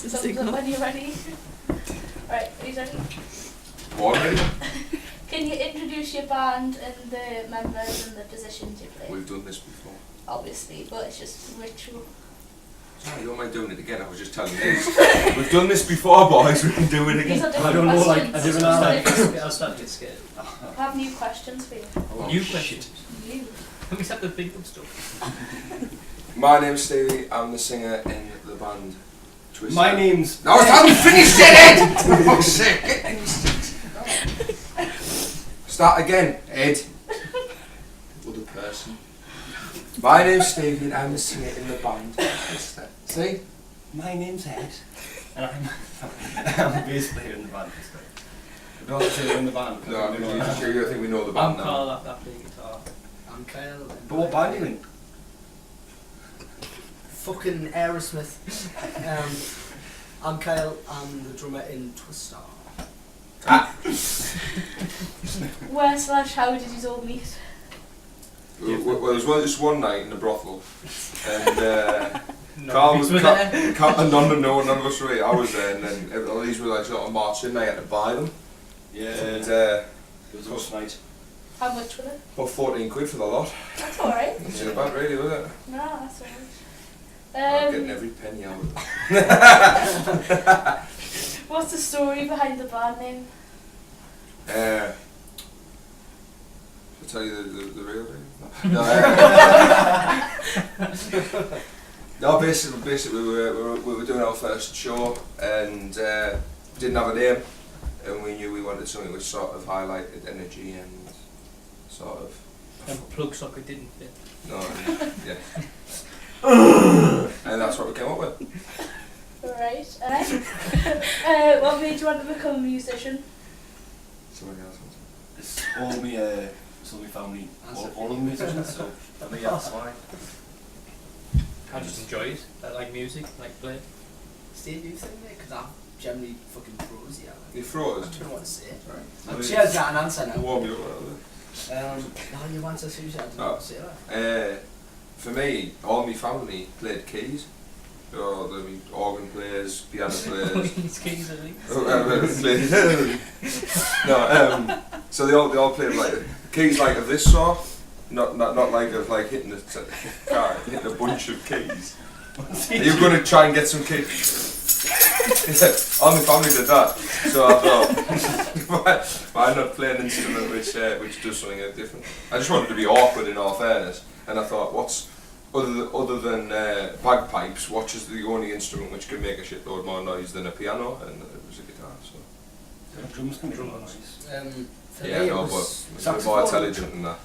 Thumbs up when you're ready. Right, are you ready? Born ready? Can you introduce your band and the members and the positions you play? We've done this before. Obviously, but it's just ritual. Sorry, you don't mind doing it again, I was just telling you. We've done this before, boys, we can do it These again. are different I don't know, like, questions. I don't know, like, I was starting to get scared. I have new questions for you. Oh, New shit. questions. You. Can we start the big dumb stuff? My name's Stevie, I'm the singer in the band Twisted. My name's... No, I haven't finished it, Ed! For fuck's sake, get in the Start again, Ed. Other person. My name's Stevie and I'm the singer in the band Twisted. See? My name's Ed, and I'm the bass player in the band. I don't say you're in the band. No, I'm sure you think we know the I'm band now. Carl, that play guitar. I'm Kyle. But what band are you in? Fucking Aerosmith. I'm Kyle, I'm the drummer in Twister. Where/how did you all meet? Well, there was just one night in a brothel, and No, Carl he's was with it. none of us were. I was there, and then all these were like sort of marching. I had to buy them, Yeah, and it was a rough night. How much was it? about 14 quid for the lot. That's alright. It's in a bad really, was it? No, that's alright. I'm getting every penny out of it. What's the story behind the band name? I'll tell you the real thing. No, basically we were doing our first show and didn't have a name, and we knew we wanted something which sort of highlighted energy and sort of And plug socket didn't fit. no, yeah. And that's what we came up with. Right. What made you want to become a musician? Somebody else wants It's all me, so my family, all of the musicians, so I think that's why. I just enjoy it. I like music, like play. Steve, you think, mate? Because I'm generally fucking froze, yeah. it. You froze. I don't know what to say. Right. Cheers, got an answer now. Warm you up a little bit. No, you answer Susie, I don't know what to say that. For me, all my family played keys. Oh, the organ players, piano players. These keys, I think. So they all played like keys like of this sort, not like of like hitting a bunch of keys. Are you going to try and get some keys? All my family did that, so I thought, why not play an instrument which does something different? I just wanted to be awkward in all fairness, and I thought, what's other than bagpipes, what is the only instrument which can make a shitload more noise than a piano? And it was a guitar. So Drums can be nice. For yeah, me, no, it but was it's a bit more intelligent than that.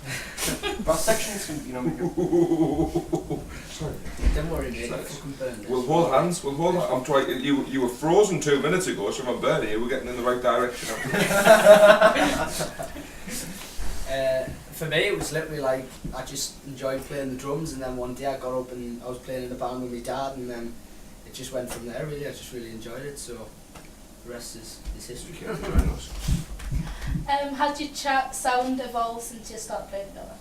Brass sections can, you know, make it... Sorry. Don't worry, mate, I fucking burned it. We'll hold hands. I'm trying. You were frozen 2 minutes ago, so if I'm burning you, we're getting in the right direction. For me, it was literally like I just enjoyed playing the drums, and then one day I got up and I was playing in a band with my dad, and then it just went from there. Really, I just really enjoyed it. So the rest is history. You can't join us. Has your sound evolved since you started playing together?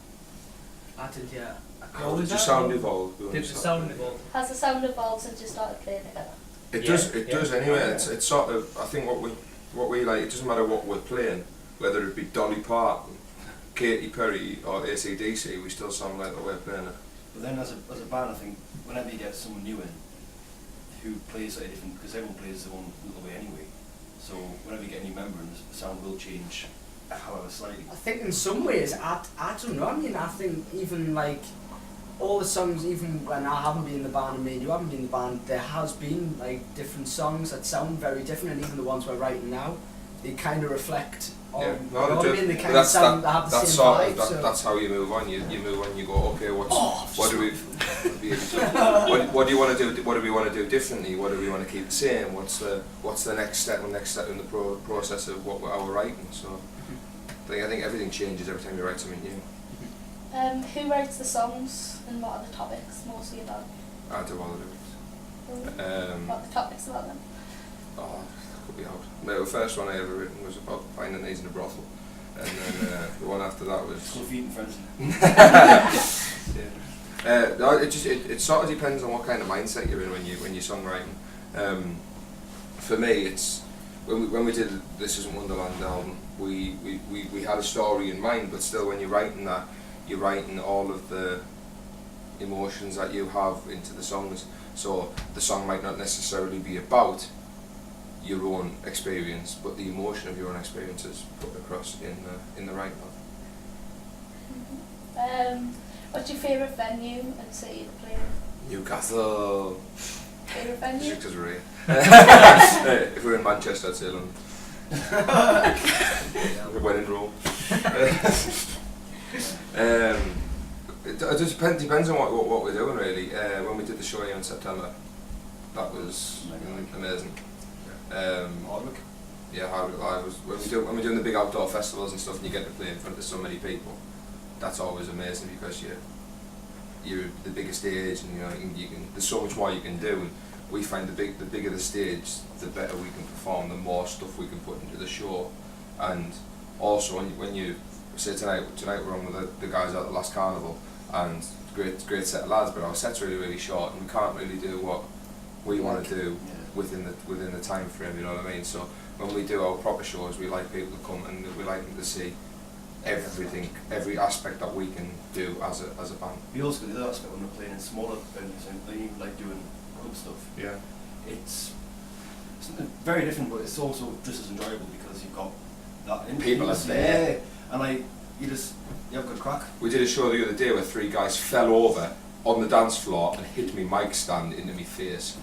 I did, yeah. How did your sound evolve? Did the sound evolve? Has the sound evolved since you started playing together? It Yeah, does. It yeah. does anyway. It's sort of. I think what we like. It doesn't matter what we're playing, whether it be Dolly Parton, Katy Perry, or AC/DC. We still sound like the way we're playing it. But then as a band, I think, whenever you get someone new in, who plays slightly different, because everyone plays their own little way anyway, so whenever you get a new member, the sound will change, however slightly. I think in some ways, I don't know. I mean, I think even like all the songs, even when I haven't been in the band and me and you haven't been in the band, there has been like different songs that sound very different, and even the ones we're writing now, they kind of reflect on. Yeah, you know what I mean? They kind of that's sound, they have the that's same sort vibe. of, So. that's how you move on. You move on. You go, okay, what do we what do you want to do? What do we want to do differently? What do we want to keep the same? What's the next step in the process of what our writing? So I think everything changes every time you write something new. Who writes the songs and what are the topics mostly about? I do all the lyrics. What are the topics about them? Oh, that could be out. The first one I ever written was about finding these in a brothel, and then the one after that was. School feet and friends. No, it sort of depends on what kind of mindset you're in when you're songwriting. for me, it's when we did This Isn't Wonderland album, we had a story in mind, but still, when you're writing that, you're writing all of the emotions that you have into the songs. So the song might not necessarily be about your own experience, but the emotion of your own experience is put across in the writing of it. What's your favourite venue and city to play in? Newcastle. Favourite venue? Just 'cause we're here. If we're in Manchester, I'd say London. When in Rome. It just depends on what we're doing, really. When we did the show here in September, that was amazing. Hardwick. Yeah, Hardwick Live was when we're doing the big outdoor festivals and stuff, and you get to play in front of so many people. That's always amazing because you're the biggest stage, and you can there's so much more you can do. And we find the bigger the stage, the better we can perform, the more stuff we can put into the show. And also when you say tonight we're on with the guys out at Last Carnival, and great set of lads, but our set's really short, and we can't really do what we want to do within the time frame. You know what I mean? So when we do our proper shows, we like people to come, and we like them to see everything, every aspect that we can do as a band. We also got the other aspect when we're playing in smaller venues, and even like doing club stuff. Yeah. It's something very different, but it's also just as enjoyable because you've got that People are there. and you have good crack. We did a show the other day where 3 guys fell over on the dance floor and hit me mic stand into me face.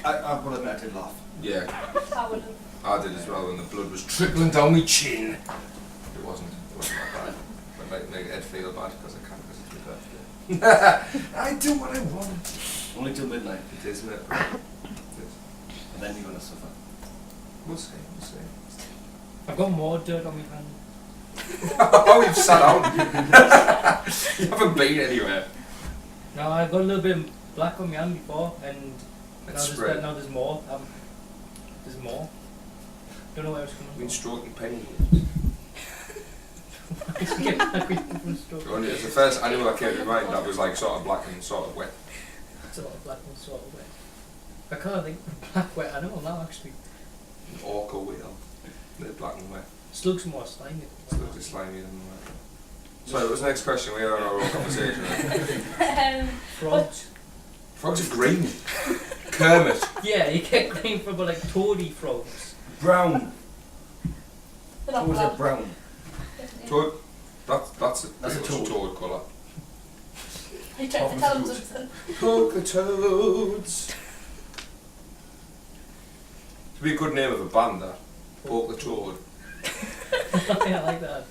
I've got to admit I did laugh. Yeah, I would have. I did as well, and the blood was trickling down my chin. It wasn't that bad. But make Ed feel bad because I can't, because it's my birthday. I do what I want. Only till midnight. It is, isn't it? And then you're going to suffer. We'll see. I've got more dirt on my hand. Oh, you've sat down. You haven't been anywhere. No, I got a little bit of black on my hand before, and It's spread. now there's more. There's more. Don't know where it's coming I've been from. stroking pennies. It's getting angry from stroke. Only it's the first animal that came to mind that was like sort of black and sort of wet. It's a lot of black and sort of wet. I can't think of a black wet animal now, actually. An orca whale. They're black and wet. Slugs are more slimy. It's a little bit slimy than wet. So what was the next question? We had our own conversation. Frogs. Frogs are green. Kermit. Yeah, you get green from like toady frogs. Brown. They're not What was black. that brown? Toad. That's That's a toad. toad colour. You tried to tell them something. Polka toads. Should be a good name of a band, that. Polka Toad. I like that.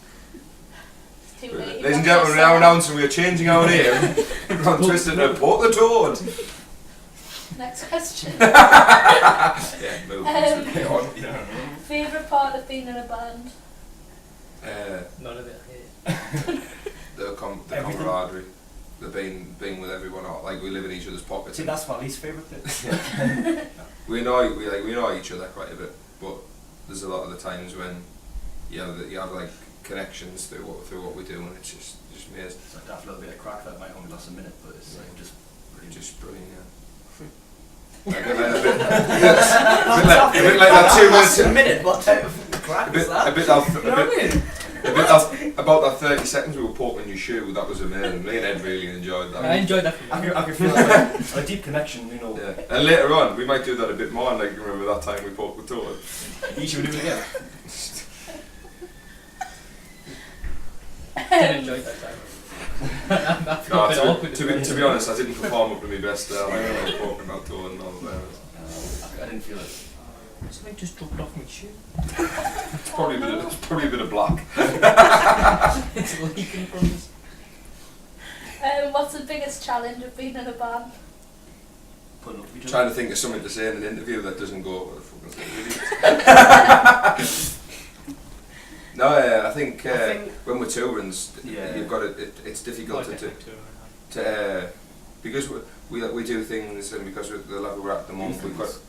It's too late. Ladies and gentlemen, we're now announcing we are changing our name from Twisted to Polka Toad. Next question. Yeah, move. Get on. Favourite part of being in a band? None of it I hate. The camaraderie. The being with everyone, like we live in each other's pockets. See, that's my least favourite bit. We know each other quite a bit, but there's a lot of the times when you have like connections through what we do, and it's just amazing. It's like that little bit of crack that might only last a minute, but it's like just brilliant. Just brilliant, yeah. Like a bit like that 2 minutes. A minute, what type of crack is that? About that 30 seconds we were poking your shoe. That was amazing. Me and Ed really enjoyed that. I enjoyed that. I can feel like a deep connection, you know. Yeah. And later on, we might do that a bit more. Like remember that time we poked the toad. Should we do it again? Didn't enjoy that time. I feel a bit awkward. To be honest, I didn't perform up to my best there. Like I was talking about toad and all that. I didn't feel it. Something just dropped off my shoe. It's probably a bit of black. It's leaking from us. What's the biggest challenge of being in a band? Putting up with each other. Trying to think of something to say in an interview that doesn't go. What the fuck is it? No, I think when we're touring, you've got it's difficult to because we do things, and because of the level we're at the moment, we've got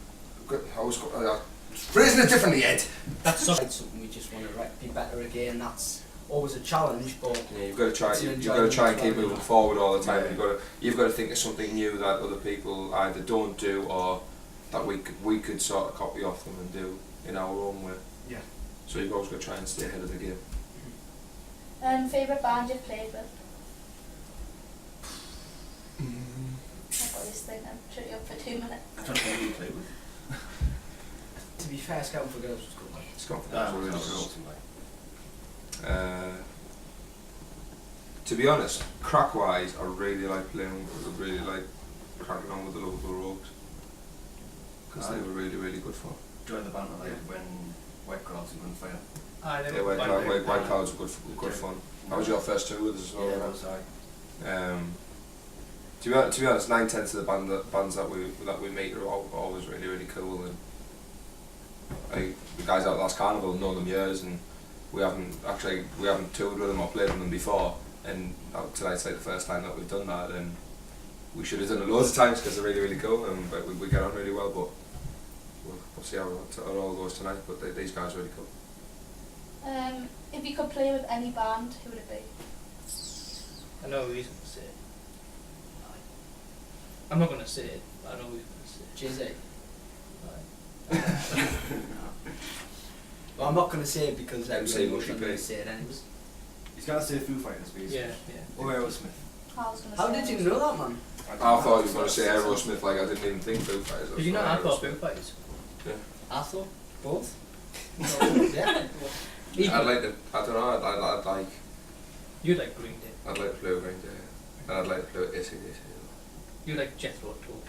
phrasing it differently, Ed. That's something we just want to be better again. That's always a challenge, but Yeah, you've got to try. it's an You've got to try and keep enjoyment moving forward all the time. Yeah. You've got to think of something new that other people either don't do or that we could sort of copy off them and do in our own way. Yeah. So you've always got to try and stay ahead of the game. Favourite band you've played with? I've got this thing, I'm shut you up for 2 minutes. I'm trying to think who you played with. To be fair, Scouting for Girls was good. Like. It's got Really really cool. cool. To be honest, crack-wise, I really like playing. I really like cracking on with the local rogues because they were really, really good fun. Joined the band like when White Clouds and Gunfire. Yeah, White Clouds were good fun. That was your first tour with us as well, Yeah, right? that was I. To be honest, 9/10 of the bands that we meet are always really, really cool. And like the guys out at Last Carnival have known them years, and we haven't toured with them or played with them before. And tonight's like the first time that we've done that, and we should have done it loads of times because they're really, really cool, and but we get on really well. But we'll see how it all goes tonight. But these guys are really cool. If you could play with any band, who would it be? I know who he's going to say it. I'm not going to say it, but I know who he's going to say it. Jay-Z. Well, I'm not going to say it because MC everyone's Mushy going to P. say it anyways. He's gonna say Foo Fighters, basically. Yeah. Or Aerosmith. I was gonna How say did you know that, man? I thought he was going to say Aerosmith, like I didn't even think Foo Fighters. Did you know I thought Foo Fighters? Yeah. I thought both. Yeah. I'd like to. I don't know. I'd like. You'd like Green Day. I'd like to play with Green Day, and I'd like to play with AC/DC. You'd like Jethro Tull.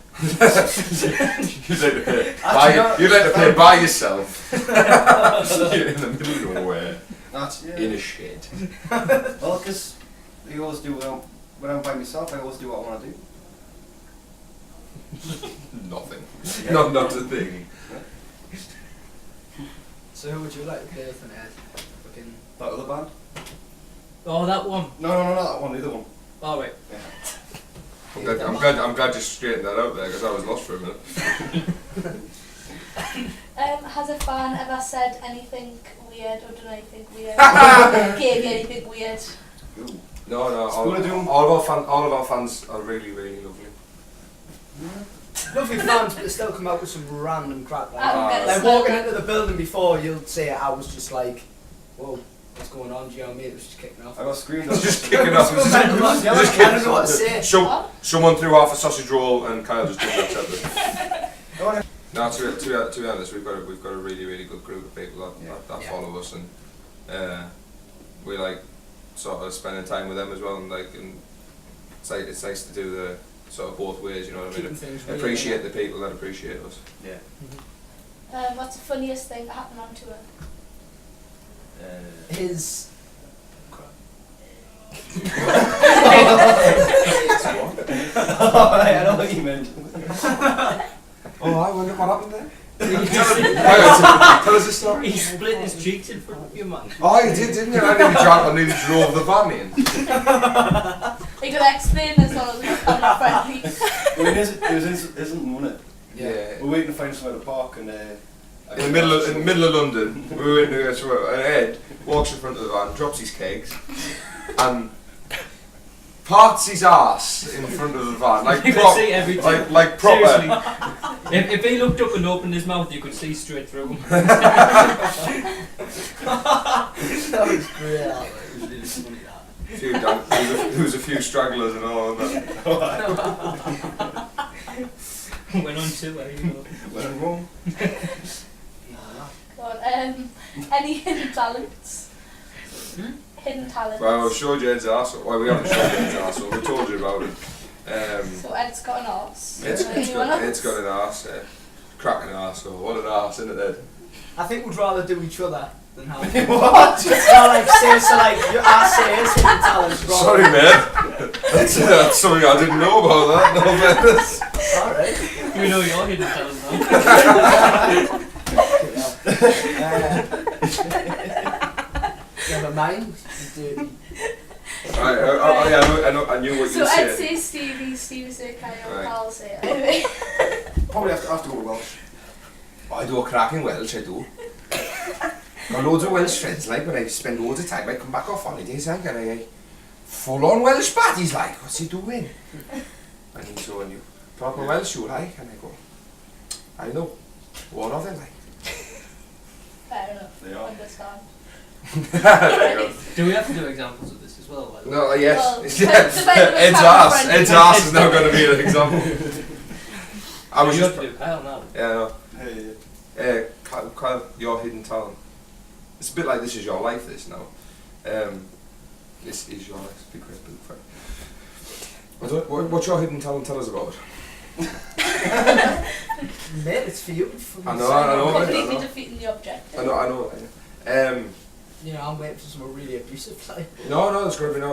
You'd like to play by yourself. You're in the middle of nowhere. That's, yeah. In a shed. Well, because I always do when I'm by myself, I always do what I want to do. Nothing. Yeah. Not a thing. So who would you like to play with, Ed? Fucking. That other band? Oh, that one. No, not that one, the other one. Oh, right. Yeah. I'm glad you straightened that out there because I was lost for a minute. Has a fan ever said anything weird or done anything weird? Gave you anything weird? Ooh. No. School of Doom. All of our fans are really, really lovely. Lovely fans, but they still come out with some random crap. Like, I'm gonna like smell walking that. into the building before, you'll say I was just like, whoa, what's going on? Do you know what I mean? It was just kicking off. I got screamed It's at. just kicking off. I don't know what to say. Someone threw half a sausage roll and Kyle just didn't accept it. Oh, No, to be honest, we've got a really, really good group of people that follow us, and we like sort of spending time with them as well, and it's nice to do the sort of both ways, you know what I mean? Keeping things real, Appreciate yeah. the people that appreciate us. yeah. What's the funniest thing that happened on tour? His. I know what you meant. Oh, I wonder what happened there. He Tell us a story. split his cheeks in front of you, man. Oh, you did, didn't you? I nearly drove the van in. Are you gonna explain this or is it family friendly? Well, it isn't, wasn't it? Yeah. We're waiting to find somewhere to park, and In the middle of London, we were in Newcastle, and Ed walks in front of the van, drops his kegs, and parts his ass in front of the van, like You could see everything. like proper. Seriously. If he looked up and opened his mouth, you could see straight through him. That was great. That was really funny. That. There was a few stragglers and all of that. Went on tour, you know. when I'm home. Go on, any hidden talents? Hidden talents. Well, I've showed you Ed's arsehole. Well, we haven't showed you Ed's arsehole, we told you about it. So Ed's got an arse. Ed's Anyone else? got an arse, cracking an arsehole. What an arse, isn't it, Ed? I think we'd rather do each other than have. What? So like your ass says hidden talents. Sorry, mate. That's something I didn't know about that. No offense. Alright. We know your hidden talent now. Never mind. Dirty. Right, I knew what So you Ed said. says Stevie say Kyle, Right. I'll say it. Anyway. Probably have to go to Welsh. I do a cracking Welsh, I do. Got loads of Welsh friends, like, when I spend loads of time, I come back off holidays, like, and I full on Welsh baddies, like, what's he doing? And he's going, you proper Welsh, you like? And I go, I know. What are they like? Fair enough. They are. Understand. There you go. Do we have to do examples of this as well? Like, No, yes. Well, depends on Ed's how ass. friendly. Ed's ass is now going to be an example. I was you just. have to do Kyle now. Yeah, I know. Hey. Kyle, your hidden talent. It's a bit like This Is Your Life, this now. This is your life. Big red book for it. What's your hidden talent? Tell us about it. Mate, it's for you. I know. Completely defeating the objective. I know. You know, I'm waiting for someone really abusive. Like, No, it's going to be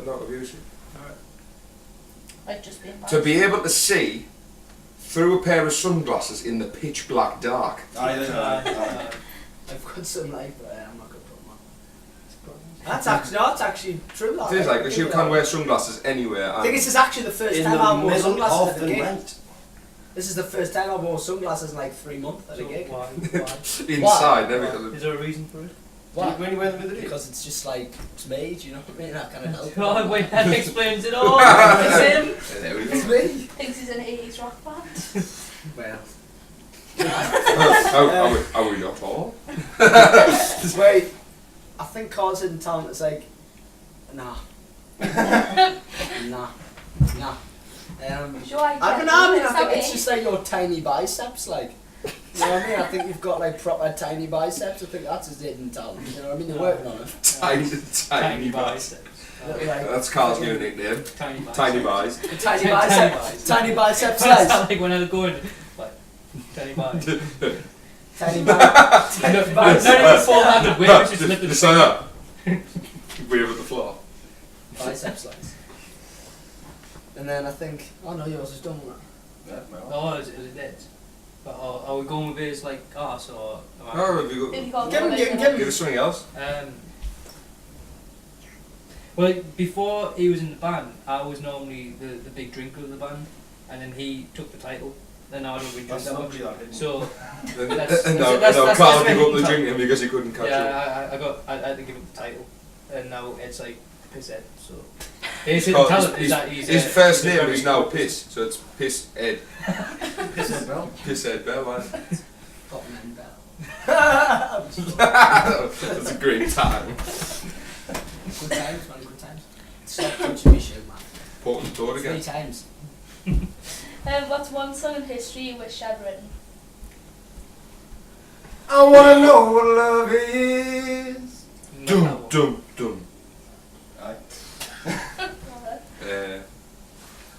not abusive. Like just being bad. To be able to see through a pair of sunglasses in the pitch black dark. Aye. I've got some like, but I'm not gonna put them on. That's actually true. That, It is like, because you can wear sunglasses anywhere. I think this is actually the first In time the I wore middle sunglasses of at the a gig. night. This is the first time I wore sunglasses in like 3 months at a So gig. why? Inside, everything. Is there a reason for it? Why? When you wear them in the day? Because it's just like, it's me, do you know what I mean? That kind of help. God, wait, that explains it all. It's him. There we It's go. me. Thinks he's an 80s rock band. Well. Are we not all? Wait, I think Carl's hidden talent is like, nah. Nah. Sure, I don't know, I think it's just like your tiny biceps, like. You know what I mean? I think you've got like proper tiny biceps. I think that's his hidden talent. You know what I mean? They're working on it. Tiny biceps. Like, That's Carl's new nickname. Tiny biceps. Tiny buys. tiny Tiny biceps. biceps. Tiny biceps That's size. like when I was going, like, tiny biceps. Tiny biceps. Not even 400 waves, just lifted the Stand up. Wave at the floor. Bicep size. And then I think, oh no, yours is done. Yeah, well. Oh, is it dead? But are we going with his like arse or? Am I- Oh, have you If you got, got Give him- give us something else? Well, before he was in the band, I was normally the big drinker of the band, and then he took the title. Then I don't really drink That's that not much. really that hidden. So And that's now Carl my gave up the hidden drinking because he couldn't catch up. yeah, I had to give him the title, and now it's like Piss Ed. So his Carl- talent is that he's his first name is now Piss, so it's Piss Ed. This is Bell. Piss Ed Bell, man. Tottenham Bell. That's a great time. Good times, man, good times. Stop touching me shit, man. Important door 3 again. times. What's one song in history you wish I'd written? I wanna know what love is. Dum, Dum dum. Aye.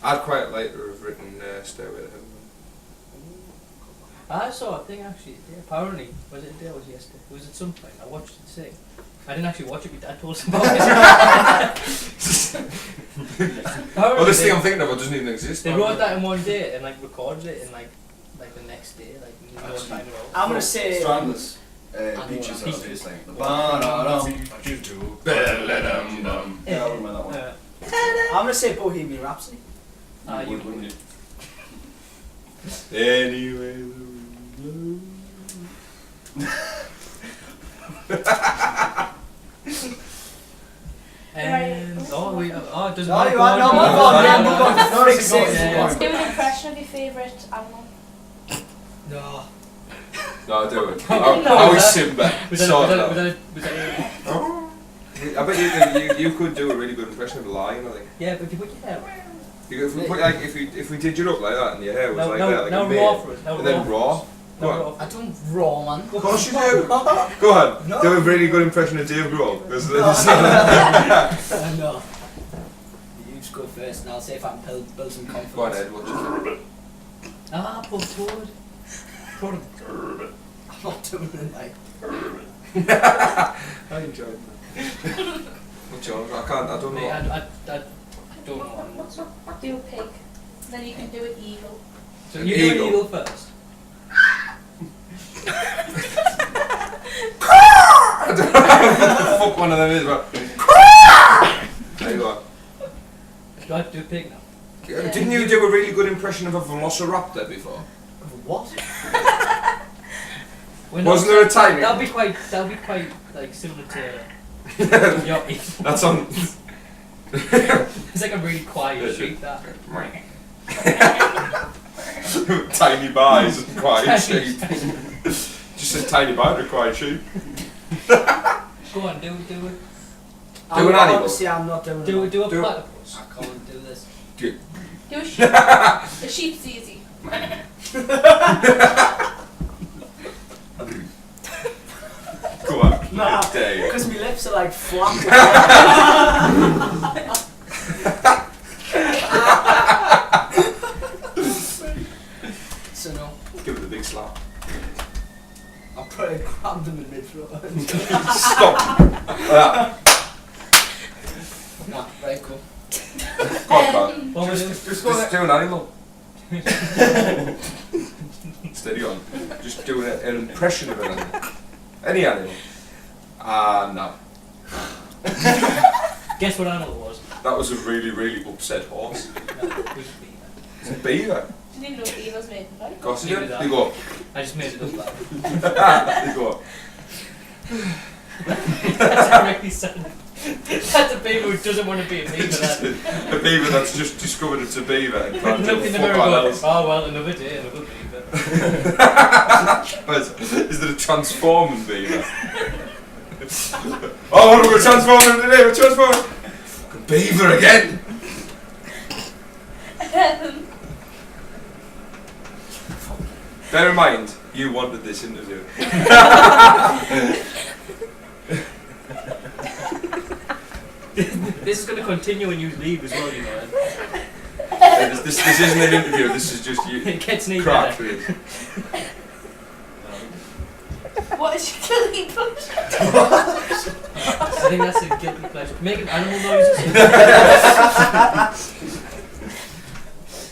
I'd quite like to have written Stairway to Heaven. I saw a thing actually. Yeah, apparently, was it today or was it yesterday? It was at some point. I watched it sing. I didn't actually watch it. My dad told us about it. Well, this thing I'm thinking about doesn't even exist. They man. wrote that in one day and like recorded it in like the next day, like no Actually, time at all. I'm gonna say. Strandless. know Beaches that. are baseline. Ba-da-dum. Ba-da-dum-dum. Yeah, I wouldn't mind that one. I'm gonna say Bohemian Rhapsody. You would, wouldn't you? Anyway, the wind And oh, it doesn't No, matter. you Go are, no, on, move go on, on. yeah, move on. No, Fix it's a it. go, Yeah. Let's do an impression of your favourite animal. No. No, do it. No, How was is that- Simba? Was that, Sort was of. that, was that, Oh. I bet you could do a really good impression of a lion. I think. yeah, but if you put your hair up. If we put like if we did you up like that and your hair was like that, like no a mane, raw for us. No and then raw. Go on. No raw. I don't raw, man. Of course you do. Go on. No. Do a really good impression of Dave Grohl. No. You just go first, and I'll see if I can build some confidence. Go on, Ed. What's your favourite? Ah, poor Toad. Toad. I'm not doing it like. I enjoyed that. What's yours? I can't. I don't Mate, know. I don't know what it was. Do a pig. Then you can do an eagle. So An you do an eagle. eagle first. I don't know what the fuck one of them is, but. There you go. Do I have to do a pig now? Didn't you do a really good impression of a velociraptor before? What? We're Wasn't there a timing? That'll be quite like similar to your eagle. That's on. It's like a really quiet sheep that. Tiny buys required sheep. Just said tiny buy required sheep. Go on, do it. Do an animal. Honestly, I'm not doing it. Do a Do it. platypus. I can't do this. Do a sheep. A sheep's easy. Go on. Nah, Dare you. because my lips are like flat. So no, Give it the big slap. I'll probably grab them in mid-throat. Stop. Nah, very cool. Go on, man. What was it? Just do an animal. Steady on. Just do an impression of an animal. Any animal. No. Guess what animal it was? That was a really, really upset horse. No, it was a beaver. It's a beaver. Didn't even know beavers made them, right? Go on, Neither did I. you go. I just made it up. You go. That's really sad. That's a beaver who doesn't want to be a beaver. Just That. a beaver that's just discovered it's a beaver and can't do Look in the fuck mirror all and go, else. oh well, another day, another beaver. Is there a transforming beaver? Oh, what are we transforming today? We're transforming. Fucking beaver again. Bear in mind, you wanted this interview. This is going to continue when you leave as well, you know. This isn't an interview. This is just you. It gets needed. Crack with it. What is your guilty pleasure? I think that's a guilty pleasure. Making animal noises.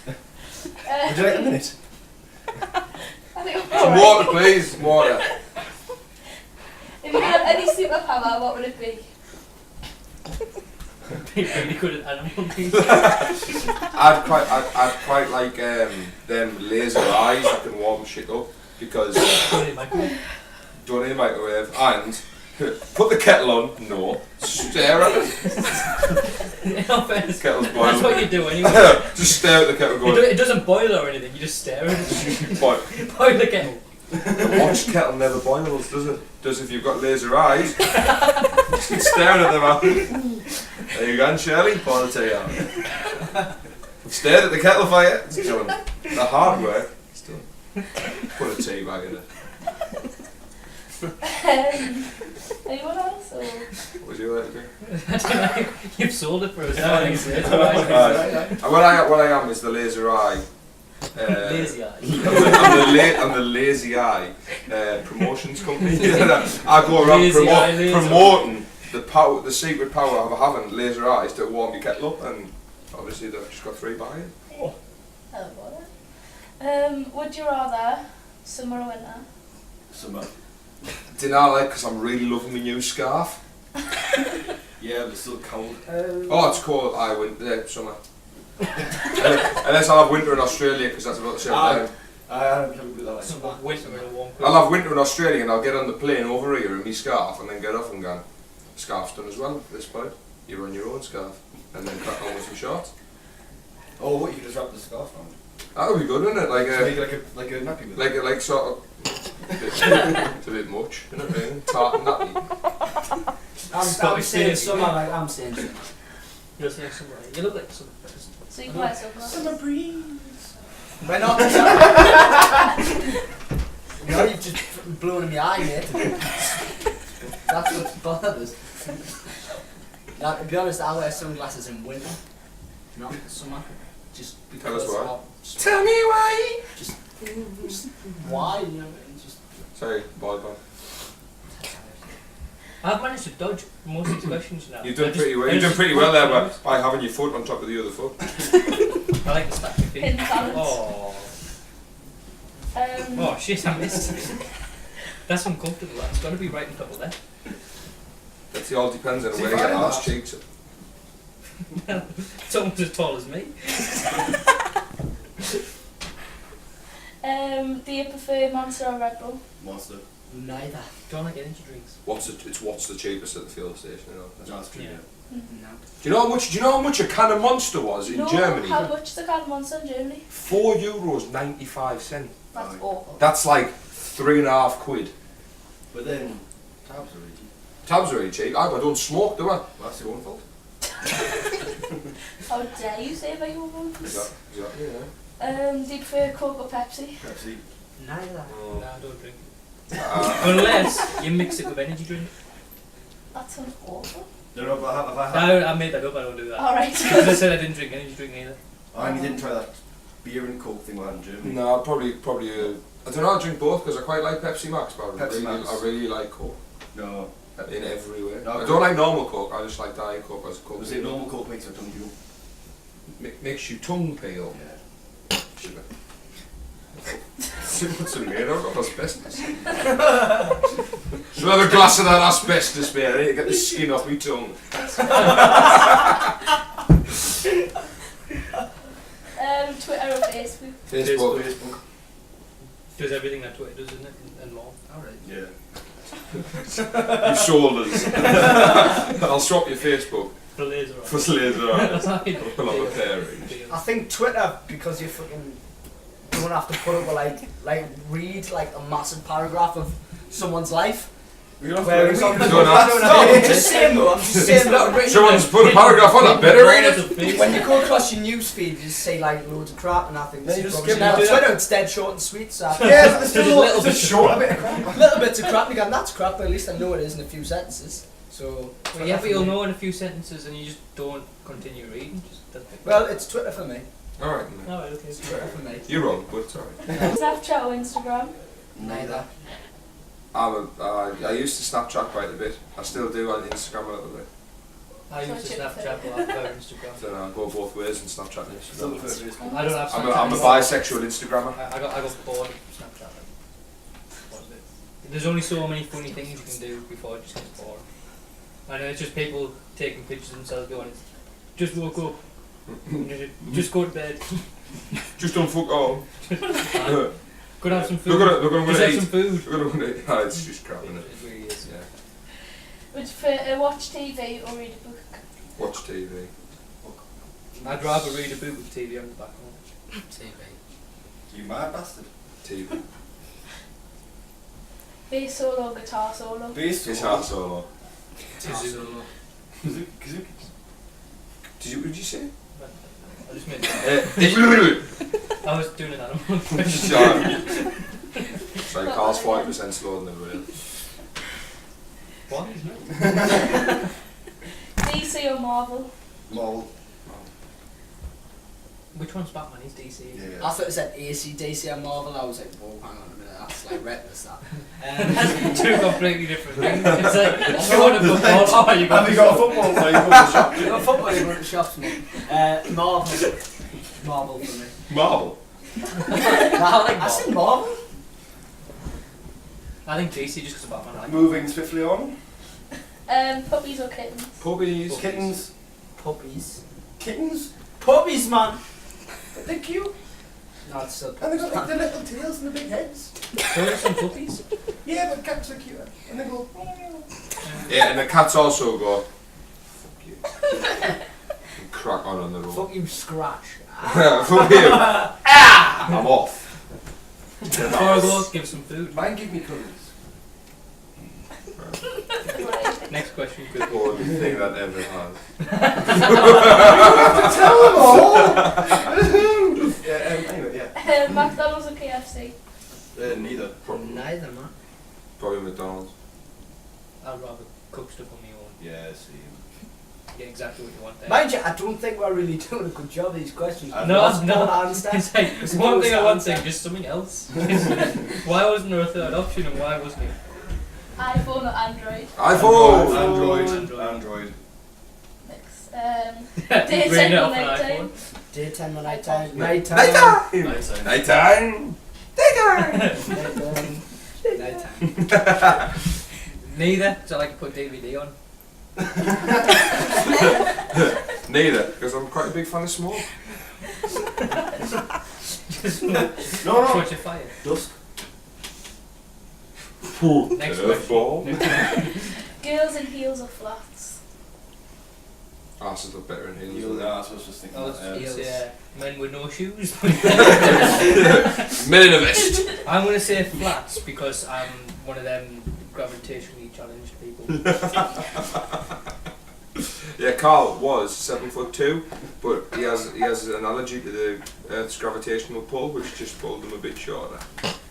Would you like a minute? I think Some water, please. Water. If you had any superpower, what would it be? Be really good at animal noises. I'd quite like them laser eyes that can warm shit up because don't need a microwave and put the kettle on. No, stare at it. In all fairness, Kettle's that's boiling. what you do anyway. Just stare at the kettle going. It doesn't boil or anything, you just stare at it. Boil. Boil the kettle. The watch kettle never boils, does it? Does if you've got laser eyes. Just keep staring at them out. There you go, Shirley. Pour the tea out. Stared at the kettle fire. It's doing the hard work. It's done. Put a tea bag in it. Anyone else? Or? What would you like to do? I don't know, you've sold it for us. Yeah, It's yeah. alright. And what I am is the laser eye. Lazy eye. I'm the lazy eye promotions company. I go around Lazy eye, laser. promoting the power, the secret power of having laser eyes to warm your kettle up, and obviously they've just got 3 buying. Would you rather summer or winter? Summer. Didn't I like because I'm really loving my new scarf. Yeah, but it's still cold. Oh, it's cold. I winter, summer. Unless I'll have winter in Australia because that's about the same time. I haven't put that like Some winter in a warm I'll have winter in Australia and I'll get on the plane over here in my scarf and then get off and go, scarf's done as well at this point. You're on your own scarf. And then crack on with some shorts. Oh, what, you could just wrap the scarf around? That would be good, wouldn't it? Like So make it like a nappy with it. like sort of. It's a bit much, isn't it? Really? Tart and nappy. I'm Scottish saying theatre. summer, like I'm saying summer. You're saying summer. You look like summer. So you can wear sunglasses. breeze. Why not? No, you've just blown in my eye, mate. That's what's bothered us. Now, to be honest, I wear sunglasses in winter, not in summer. Just because. Tell us why. I'll- Tell me why. Just why? You know, just. Sorry, boy. I've managed to dodge most of these questions now. You've done I just- pretty well. I You've done just- pretty well there by having your foot on top of the other foot. I like the stack of feet. Pin balance. Oh. Oh shit, I missed. That's uncomfortable. That's got to be right on top of that. It all depends on See, where if your I had ass that- cheeks are. It's almost as tall as me. Do you prefer Monster or Red Bull? Monster. Neither. Don't like energy drinks. What's the cheapest at the fuel station? You know? That's true. Yeah. Yeah. No. Do you know how much a can of Monster was in No, Germany? how much is a can of Monster in Germany? €4.95. That's Oh. awful. That's like £3.50. But then, tabs are really cheap. Tabs are really cheap. I don't smoke, do I? Well, that's your own fault. How dare you say about your one? Exactly, yeah. Do you prefer Coke or Pepsi? Pepsi. Neither. Oh. Nah, I don't drink. Uh, Unless you mix it with energy drink. That sounds awful. No, but have I had... No, I made that up, I don't do that. Alright. Because I said I didn't drink energy drink either. I didn't try that beer and Coke thing we had in Germany. no, probably. I don't know. I drink both because I quite like Pepsi Max, but Pepsi Max. I really like Coke No. in every way. No, I don't like normal Coke. I just like Diet Coke as a Coke. Was it normal Coke makes your tongue peel? Makes you tongue peel. Yeah. Sugar. What's it made of? Asbestos. Should I have a glass of that asbestos, mate? I need to get the skin off my tongue. Twitter or Facebook? Facebook. Does everything that Twitter does, isn't it? And more. Alright. Yeah. Your shoulders. I'll swap your Facebook For laser for laser That's eyes. how you We'll have a pairing. I think Twitter, because you fucking don't have to put up with read like a massive paragraph of someone's life. Whereas on the don't have to. no, I'm just saying though, I'm just saying that Someone's put a paragraph on that, better read it. when you go across your newsfeed, you just say like loads of crap, and I think Then you this just is skip now it. Twitter, it's dead short and sweet. So I think Yeah, but there's Just a still little it's a bit short a bit of crap. little bits of crap. Again, that's crap, but at least I know it is in a few sentences. So Well, yeah, but you'll know in a few sentences and you just don't continue reading. Just doesn't make well, it's Twitter for me. Alright, Alright, okay. It's Twitter for me. you're wrong, but it's alright. Snapchat or Instagram? Neither. I used to Snapchat quite a bit. I still do on Instagram a little bit. I use the Snapchat, but I prefer Instagram. So I go both ways in Snapchat and Still Instagram. prefer Facebook. I don't have I'm Snapchat. a bisexual Instagrammer. I got bored of Snapchat. What is it? There's only so many funny things you can do before it just gets boring. I know it's just people taking pictures of themselves going, just woke up, just go to bed, Just don't fuck off. go and have some food, Look at just it have eat. some food. Look at it. It's just crap, isn't it? It really is. Yeah. Would you prefer watch TV or read a book? Watch TV. I'd rather read a book with TV on the back home. TV. You mad bastard. TV. Bass solo or guitar solo? Bass It's hard solo. Solo. Kazook. What did you say? I just made It's I was doing an animal impression. like car's 40% slower than the real. What? DC or Marvel? Marvel. Which one's Batman? He's DC. Yeah. I thought it said AC/DC and Marvel. I was like, whoa, hang on a minute, that's like reckless that. That's two completely different things. It's like, if you want a football, oh, you got Have you got a football player? You go to the shop. You got football, you went to shops, mate. Marvel. Marvel for me. Marvel. I said Marvel. I think DC just because of Batman. I like Moving swiftly on. Puppies or kittens? Puppies. Kittens. Puppies. Kittens. Puppies, man. They're cute. No, it's still And they got like the little tails and the big heads. So are some puppies. Yeah, but cats are cuter. And they go. Yeah, and the cats also go. Fuck you. And crack on the road. Fuck you, Scratch. Fuck you. I'm off. Before I go, give some food. Mine give me colours. Right. Next question. Good. Only thing that ever has. Tell them all! Yeah, anyway, yeah. McDonald's or KFC? Neither. Neither, man. Probably McDonald's. I'd rather cook stuff on my own. Yeah, see. Get exactly what you want there. Mind you, I don't think we're really doing a good job of these questions. No, no. I understand. It's like It's one thing I want understand. thing, just something else. Why wasn't there a third option and why wasn't it? iPhone or Android? iPhone! Android. Next. Bring Daytime it or up an nighttime? iPhone. Daytime or nighttime? Nighttime! Nighttime. Nighttime! Nighttime. Neither, so I like to put DVD on. Neither, because I'm quite a big fan of smoke. Just No. watch it fire. Dusk. Next Curveball. Girls in heels or flats? Arses look better in heels. Heels, yeah, that's what I was just thinking. Oh, that, it's, men with no shoes. Men in a vest. I'm going to say flats because I'm one of them gravitationally challenged people. Yeah, Carl was 7'2", but he has an analogy to the Earth's gravitational pull, which just pulled him a bit shorter.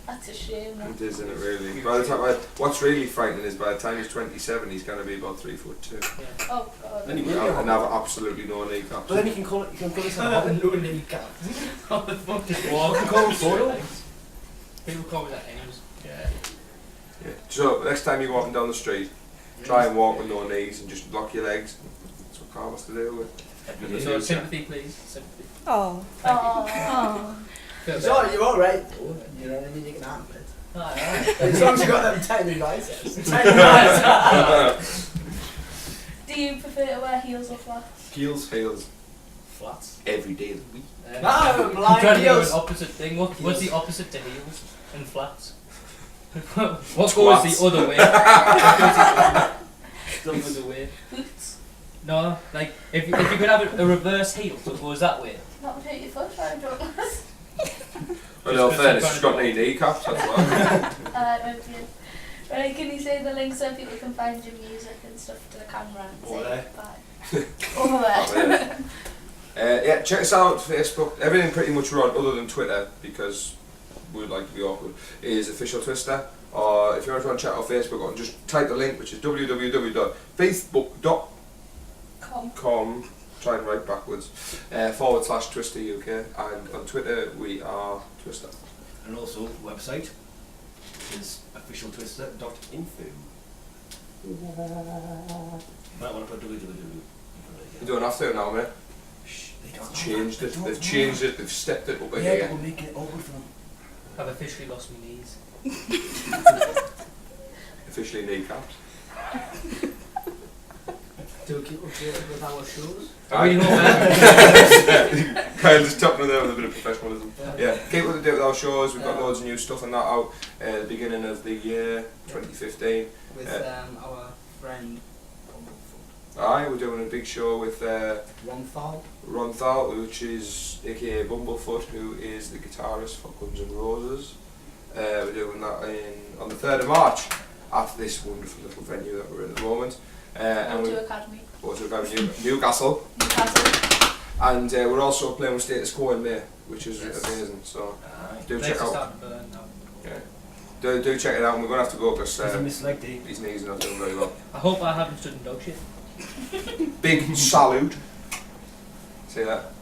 That's a shame. It is, isn't it, really? By the time, what's really frightening is by the time he's 27, he's going to be about 3'2". Yeah. Oh god. Then you And have absolutely no kneecaps. But then you can call it a No kneecap. How the fuck does Well, I can call it photo. People call me that anyways. Yeah. Yeah. So next time you go up and down the street, try and walk with no knees and just lock your legs. That's what Carl has to do with. So sympathy, please. Sympathy. Oh. Oh. Feel It's better. alright, you're alright. You know what I mean? You can handle it. Aye, As long as you got them tiny biceps. Tiny biceps. Do you prefer to wear heels or flats? Heels. Heels Flats. every day of the week. aye. No, I'm trying blind to go an heels. opposite thing. What's Heels. the opposite to heels and flats? What Twats. goes the other way? What goes the other way? Boots. No, like if you could have a reverse heel, so it goes that way. That would hurt your foot, right, Douglas? Well, in all fairness, she's got no kneecaps, that's why. Right, can you say the link so people can find your music and stuff to the camera and Over say there. bye? Over there. Yeah, check us out on Facebook. Everything pretty much we're on, other than Twitter, because we'd like to be awkward, is Official Twister. Or if you want to check out Facebook, on just type the link, which is www.facebook.com. Try and write backwards. /Twister UK, and on Twitter we are Twister. And also, website is officialtwister.info. Might want to put www. You don't have to now, mate. Shh, they don't Changed it. They've changed it. They've stepped it over Yeah, here. but we're making it awkward for them. I've officially lost my knees. Officially kneecaps. Do keep updated with our shows. We know Kyle just topping there with a bit of professionalism. Yeah, keep up to date with our shows. We've got loads of new stuff and that out at the beginning of the year 2015. With our friend Aye, we're doing a big show with Ron Thal, which is aka Bumblefoot, who is the guitarist for Guns N' Roses. We're doing that on the 3rd of March at this wonderful little venue that we're in at the moment. And O2 Academy. O2 Academy, Newcastle. Newcastle. And we're also playing with Status Quo in May, which is Yes. amazing. So Aye. do Legs check are out. starting to burn now. Yeah. Do check it out. And we're gonna have to go because He's a misleg day. his knees are not doing very well. I hope I haven't stood in dog shit. Big salute. See that?